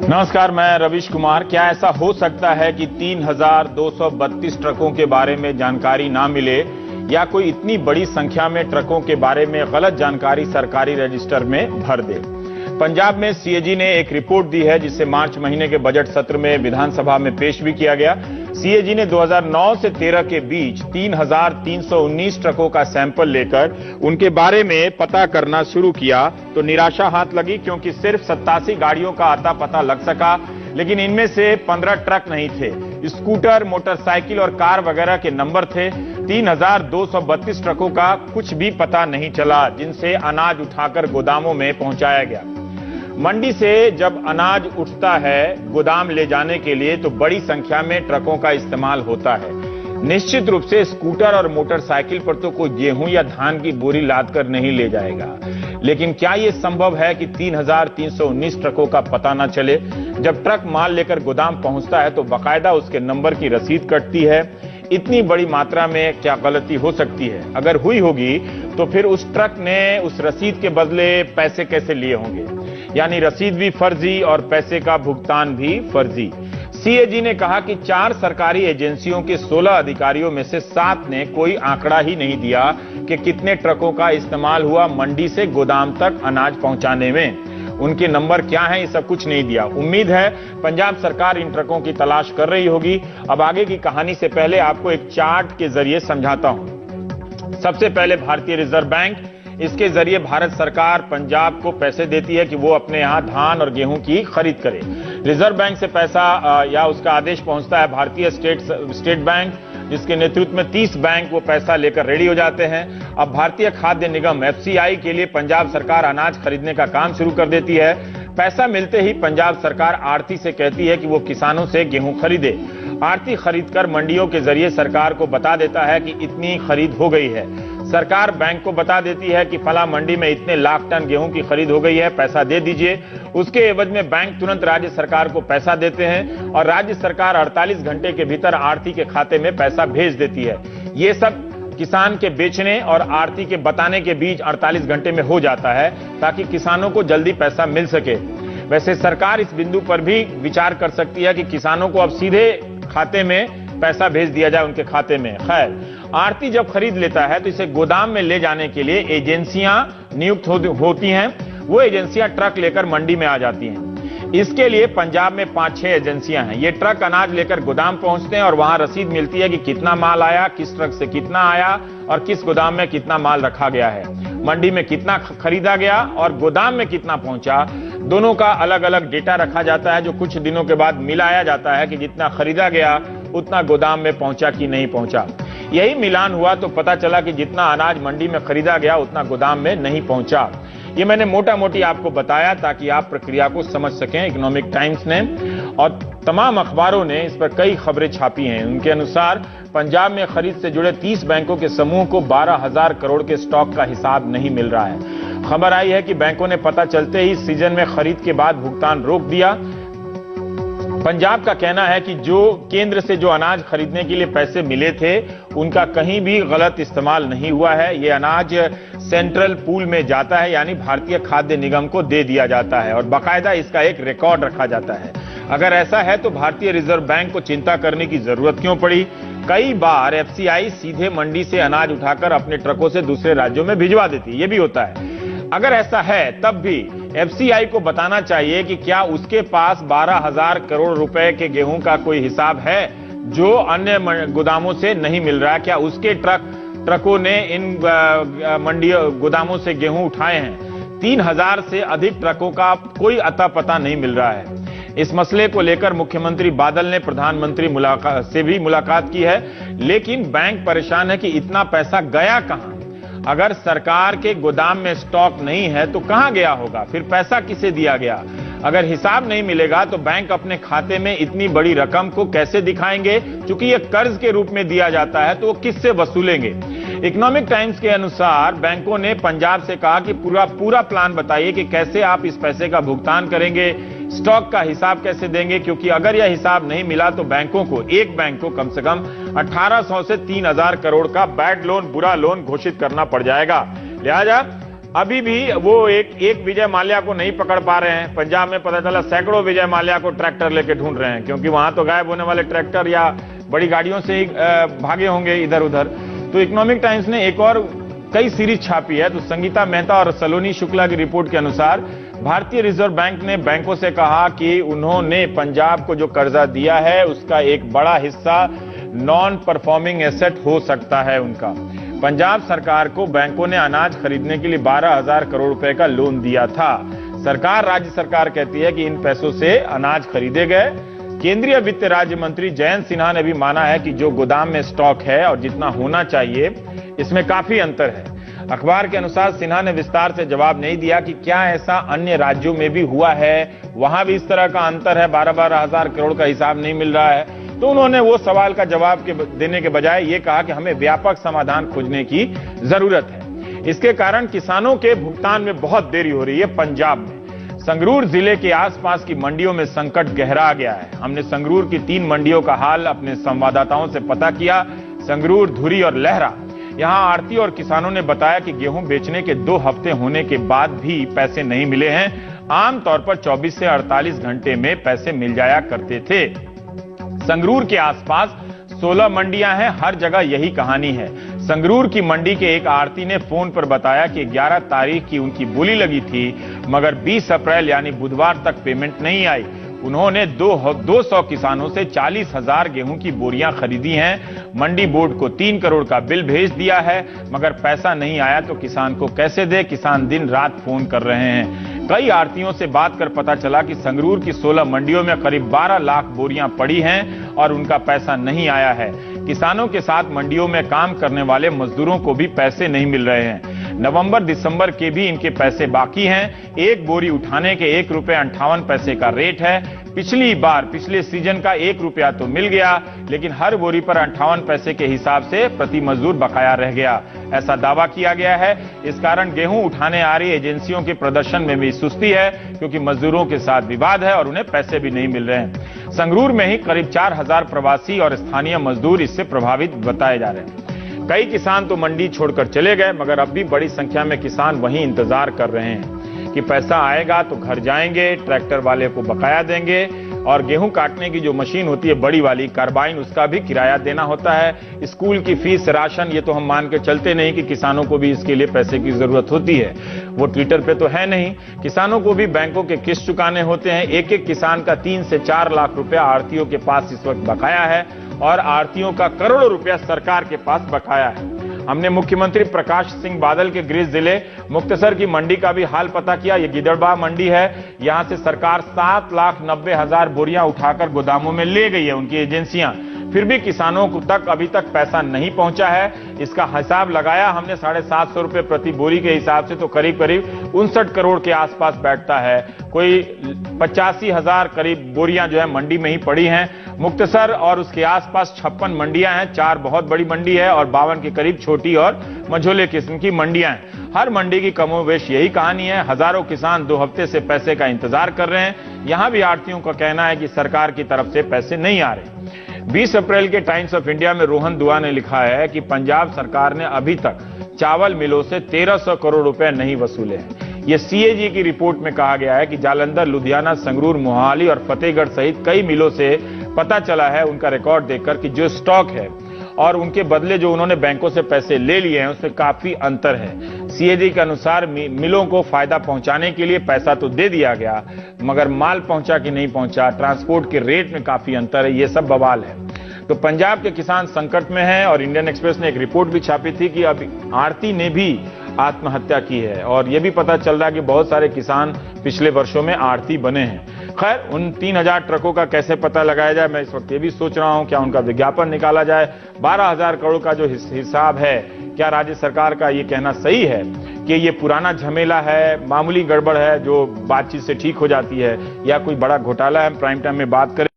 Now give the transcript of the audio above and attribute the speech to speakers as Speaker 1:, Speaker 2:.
Speaker 1: नमस्कार, मैं रविश कुमार। क्या ऐसा हो सकता है कि 3,232 ट्रकों के बारे में जानकारी ना मिले या कोई इतनी बड़ी संख्या में ट्रकों के बारे में गलत जानकारी सरकारी रजिस्टर में भर दे? पंजाब में सीएजी ने एक रिपोर्ट दी है जिसे मार्च महीने के बजट सत्र में विधानसभा में पेश भी किया गया। सीएजी ने 2009 से 13 के बीच 3,319 ट्रकों का सैंपल लेकर उनके बारे में पता करना शुरू किया तो निराशा हाथ लगी, क्योंकि सिर्फ 87 गाड़ियों का आता पता लग सका, लेकिन इनमें से 15 ट्रक नहीं थे। स्कूटर, मोटरसाइकिल और कार वगैरह के नंबर थे। 3,232 ट्रकों का कुछ भी पता नहीं चला जिनसे अनाज उठाकर गोदामों में पहुंचाया गया। मंडी से जब अनाज उठता है गोदाम ले जाने के लिए तो बड़ी संख्या में ट्रकों का इस्तेमाल होता है। निश्चित रूप से स्कूटर और मोटरसाइकिल पर तो कोई गेहूं या धान की बोरी लाद कर नहीं ले जाएगा, लेकिन क्या यह संभव है कि 3,319 ट्रकों का पता न चले? जब ट्रक माल लेकर गोदाम पहुंचता है तो बाकायदा उसके नंबर की रसीद कटती है। इतनी बड़ी मात्रा में क्या गलती हो सकती है? अगर हुई होगी तो फिर उस ट्रक ने उस रसीद के बदले पैसे कैसे लिए होंगे? यानी रसीद भी फर्जी और पैसे का भुगतान भी फर्जी। सीएजी ने कहा कि 4 सरकारी एजेंसियों के 16 अधिकारियों में से 7 ने कोई आंकड़ा ही नहीं दिया कि कितने ट्रकों का इस्तेमाल हुआ मंडी से गोदाम तक अनाज पहुंचाने में। उनके नंबर क्या हैं, ये सब कुछ नहीं दिया। उम्मीद है पंजाब सरकार इन ट्रकों की तलाश कर रही होगी। अब आगे की कहानी से पहले आपको एक चार्ट के जरिए समझाता हूं। सबसे पहले भारतीय रिजर्व बैंक, इसके जरिए भारत सरकार पंजाब को पैसे देती है कि वो अपने यहां धान और गेहूं की खरीद करे। रिजर्व बैंक से पैसा या उसका आदेश पहुंचता है भारतीय स्टेट बैंक, जिसके नेतृत्व में 30 बैंक वो पैसा लेकर रेडी हो जाते हैं। अब भारतीय खाद्य निगम एफसीआई के लिए पंजाब सरकार अनाज खरीदने का काम शुरू कर देती है। पैसा मिलते ही पंजाब सरकार आढ़ती से कहती है कि वो किसानों से गेहूं खरीदे। आढ़ती खरीदकर मंडियों के जरिए सरकार को बता देता है कि इतनी खरीद हो गई है। सरकार बैंक को बता देती है कि फला मंडी में इतने लाख टन गेहूं की खरीद हो गई है, पैसा दे दीजिए। उसके एवज में बैंक तुरंत राज्य सरकार को पैसा देते हैं और राज्य सरकार 48 घंटे के भीतर आढ़ती के खाते में पैसा भेज देती है। ये सब किसान के बेचने और आढ़ती के बताने के बीच 48 घंटे में हो जाता है, ताकि किसानों को जल्दी पैसा मिल सके। वैसे सरकार इस बिंदु पर भी विचार कर सकती है कि किसानों को अब सीधे खाते में पैसा भेज दिया जाए उनके खाते में। खैर, आढ़ती जब खरीद लेता है तो इसे गोदाम में ले जाने के लिए एजेंसियां नियुक्त होती हैं। वो एजेंसियां ट्रक लेकर मंडी में आ जाती हैं। इसके लिए पंजाब में 5-6 एजेंसियां हैं। ये ट्रक अनाज लेकर गोदाम पहुंचते हैं और वहां रसीद मिलती है कि कितना माल आया, किस ट्रक से कितना आया और किस गोदाम में कितना माल रखा गया है। मंडी में कितना खरीदा गया और गोदाम में कितना पहुंचा, दोनों का अलग अलग डेटा रखा जाता है, जो कुछ दिनों के बाद मिलाया जाता है कि जितना खरीदा गया उतना गोदाम में पहुंचा कि नहीं पहुंचा। यही मिलान हुआ तो पता चला कि जितना अनाज मंडी में खरीदा गया उतना गोदाम में नहीं पहुंचा। ये मैंने मोटा मोटी आपको बताया ताकि आप प्रक्रिया को समझ सकें। इकोनॉमिक टाइम्स ने और तमाम अखबारों ने इस पर कई खबरें छापी हैं। उनके अनुसार पंजाब में खरीद से जुड़े 30 बैंकों के समूह को 12,000 करोड़ के स्टॉक का हिसाब नहीं मिल रहा है। खबर आई है कि बैंकों ने पता चलते ही सीजन में खरीद के बाद भुगतान रोक दिया। पंजाब का कहना है कि जो केंद्र से जो अनाज खरीदने के लिए पैसे मिले थे उनका कहीं भी गलत इस्तेमाल नहीं हुआ है। ये अनाज सेंट्रल पूल में जाता है, यानी भारतीय खाद्य निगम को दे दिया जाता है और बाकायदा इसका एक रिकॉर्ड रखा जाता है। अगर ऐसा है तो भारतीय रिजर्व बैंक को चिंता करने की जरूरत क्यों पड़ी? कई बार एफसीआई सीधे मंडी से अनाज उठाकर अपने ट्रकों से दूसरे राज्यों में भिजवा देती है, ये भी होता है। अगर ऐसा है तब भी एफसीआई को बताना चाहिए कि क्या उसके पास 12,000 करोड़ रुपए के गेहूं का कोई हिसाब है जो अन्य गोदामों से नहीं मिल रहा है। क्या उसके ट्रकों ने इन मंडी गोदामों से गेहूं उठाए हैं? 3,000 से अधिक ट्रकों का कोई अता पता नहीं मिल रहा है। इस मसले को लेकर मुख्यमंत्री बादल ने प्रधानमंत्री से भी मुलाकात की है, लेकिन बैंक परेशान है कि इतना पैसा गया कहां? अगर सरकार के गोदाम में स्टॉक नहीं है तो कहां गया होगा? फिर पैसा किसे दिया गया? अगर हिसाब नहीं मिलेगा तो बैंक अपने खाते में इतनी बड़ी रकम को कैसे दिखाएंगे? क्योंकि यह कर्ज के रूप में दिया जाता है तो वो किससे वसूलेंगे? इकोनॉमिक टाइम्स के अनुसार बैंकों ने पंजाब से कहा कि पूरा प्लान बताइए कि कैसे आप इस पैसे का भुगतान करेंगे, स्टॉक का हिसाब कैसे देंगे, क्योंकि अगर यह हिसाब नहीं मिला तो बैंकों को, एक बैंक को कम से कम 1,800 से 3,000 करोड़ का बैड लोन, बुरा लोन घोषित करना पड़ जाएगा। लिहाजा अभी भी वो एक विजय माल्या को नहीं पकड़ पा रहे हैं। पंजाब में पता चला सैकड़ों विजय माल्या को ट्रैक्टर लेके ढूंढ रहे हैं, क्योंकि वहां तो गायब होने वाले ट्रैक्टर या बड़ी गाड़ियों से ही भागे होंगे इधर उधर। तो इकोनॉमिक टाइम्स ने एक और कई सीरीज छापी है। तो संगीता मेहता और सलोनी शुक्ला की रिपोर्ट के अनुसार भारतीय रिजर्व बैंक ने बैंकों से कहा कि उन्होंने पंजाब को जो कर्जा दिया है उसका एक बड़ा हिस्सा नॉन परफॉर्मिंग एसेट हो सकता है उनका। पंजाब सरकार को बैंकों ने अनाज खरीदने के लिए 12,000 करोड़ रुपए का लोन दिया था। सरकार, राज्य सरकार कहती है कि इन पैसों से अनाज खरीदे गए। केंद्रीय वित्त राज्य मंत्री जयंत सिन्हा ने भी माना है कि जो गोदाम में स्टॉक है और जितना होना चाहिए इसमें काफी अंतर है। अखबार के अनुसार सिन्हा ने विस्तार से जवाब नहीं दिया कि क्या ऐसा अन्य राज्यों में भी हुआ है, वहां भी इस तरह का अंतर है, 12,000 करोड़ का हिसाब नहीं मिल रहा है। तो उन्होंने वो सवाल का जवाब देने के बजाय ये कहा कि हमें व्यापक समाधान खोजने की जरूरत है। इसके कारण किसानों के भुगतान में बहुत देरी हो रही है। पंजाब में संगरूर जिले के आसपास की मंडियों में संकट गहरा गया है। हमने संगरूर की 3 मंडियों का हाल अपने संवाददाताओं से पता किया, संगरूर, धुरी और लहरा। यहां आढ़ती और किसानों ने बताया कि गेहूं बेचने के 2 हफ्ते होने के बाद भी पैसे नहीं मिले हैं। आमतौर पर 24 से 48 घंटे में पैसे मिल जाया करते थे। संगरूर के आसपास 16 मंडियां हैं, हर जगह यही कहानी है। संगरूर की मंडी के एक आढ़ती ने फोन पर बताया कि 11 तारीख की उनकी बोली लगी थी, मगर 20 अप्रैल यानी बुधवार तक पेमेंट नहीं आई। उन्होंने 200 किसानों से 40,000 गेहूं की बोरियां खरीदी हैं। मंडी बोर्ड को 3 करोड़ का बिल भेज दिया है, मगर पैसा नहीं आया तो किसान को कैसे दे। किसान दिन रात फोन कर रहे हैं। कई आढ़तियों से बात कर पता चला कि संगरूर की 16 मंडियों में करीब 12 लाख बोरियां पड़ी हैं और उनका पैसा नहीं आया है। किसानों के साथ मंडियों में काम करने वाले मजदूरों को भी पैसे नहीं मिल रहे हैं। नवंबर दिसंबर के भी इनके पैसे बाकी हैं। एक बोरी उठाने के 1 रुपये 58 पैसे का रेट है। पिछले सीजन का 1 रुपया तो मिल गया, लेकिन हर बोरी पर 58 पैसे के हिसाब से प्रति मजदूर बकाया रह गया, ऐसा दावा किया गया है। इस कारण गेहूं उठाने आ रही एजेंसियों के प्रदर्शन में भी सुस्ती है, क्योंकि मजदूरों के साथ विवाद है और उन्हें पैसे भी नहीं मिल रहे हैं। संगरूर में ही करीब 4,000 प्रवासी और स्थानीय मजदूर इससे प्रभावित बताए जा रहे हैं। कई किसान तो मंडी छोड़कर चले गए, मगर अब भी बड़ी संख्या में किसान वहीं इंतजार कर रहे हैं कि पैसा आएगा तो घर जाएंगे, ट्रैक्टर वाले को बकाया देंगे और गेहूं काटने की जो मशीन होती है बड़ी वाली कार्बाइन, उसका भी किराया देना होता है। स्कूल की फीस, राशन, ये तो हम मान के चलते नहीं कि किसानों को भी इसके लिए पैसे की जरूरत होती है। वो ट्विटर पे तो है नहीं। किसानों को भी बैंकों के किस्त चुकाने होते हैं। एक किसान का 3 से 4 लाख रुपया आढ़तियों के पास इस वक्त बकाया है और आढ़तियों का करोड़ों रुपया सरकार के पास बकाया है। हमने मुख्यमंत्री प्रकाश सिंह बादल के गृह जिले मुक्तसर की मंडी का भी हाल पता किया। ये गिदड़बाह मंडी है। यहां से सरकार 7,90,000 बोरियां उठाकर गोदामों में ले गई है, उनकी एजेंसियां। फिर भी किसानों को तक अभी तक पैसा नहीं पहुंचा है। इसका हिसाब लगाया हमने 750 रुपए प्रति बोरी के हिसाब से, तो करीब 59 करोड़ के आसपास बैठता है। कोई 85,000 करीब बोरियां जो है मंडी में ही पड़ी हैं। मुक्तसर और उसके आसपास 56 मंडियां हैं, 4 बहुत बड़ी मंडी है और 52 के करीब छोटी और मझोले किस्म की मंडियां हैं। हर मंडी की कमोवेश यही कहानी है। हजारों किसान 2 हफ्ते से पैसे का इंतजार कर रहे हैं। यहां भी आढ़तियों का कहना है कि सरकार की तरफ से पैसे नहीं आ रहे। 20 अप्रैल के टाइम्स ऑफ इंडिया में रोहन दुआ ने लिखा है कि पंजाब सरकार ने अभी तक चावल मिलों से 1300 करोड़ रुपए नहीं वसूले हैं। यह सीएजी की रिपोर्ट में कहा गया है कि जालंधर, लुधियाना, संगरूर, मोहाली और फतेहगढ़ सहित कई मिलों से पता चला है उनका रिकॉर्ड देखकर कि जो स्टॉक है और उनके बदले जो उन्होंने बैंकों से पैसे ले लिए हैं उसमें काफी अंतर है। सीएजी के अनुसार मिलों को फायदा पहुंचाने के लिए पैसा तो दे दिया गया, मगर माल पहुंचा कि नहीं पहुंचा, ट्रांसपोर्ट के रेट में काफी अंतर है। ये सब बवाल है। तो पंजाब के किसान संकट में हैं और इंडियन एक्सप्रेस ने एक रिपोर्ट भी छापी थी कि अब आढ़ती ने भी आत्महत्या की है और यह भी पता चल रहा है कि बहुत सारे किसान पिछले वर्षों में आढ़ती बने हैं। खैर, उन 3,000 ट्रकों का कैसे पता लगाया जाए, मैं इस वक्त ये भी सोच रहा हूं, क्या उनका विज्ञापन निकाला जाए। 12,000 करोड़ का जो हिसाब है, क्या राज्य सरकार का ये कहना सही है कि ये पुराना झमेला है, मामूली गड़बड़ है जो बातचीत से ठीक हो जाती है, या कोई बड़ा घोटाला है? हम प्राइम टाइम में बात करें।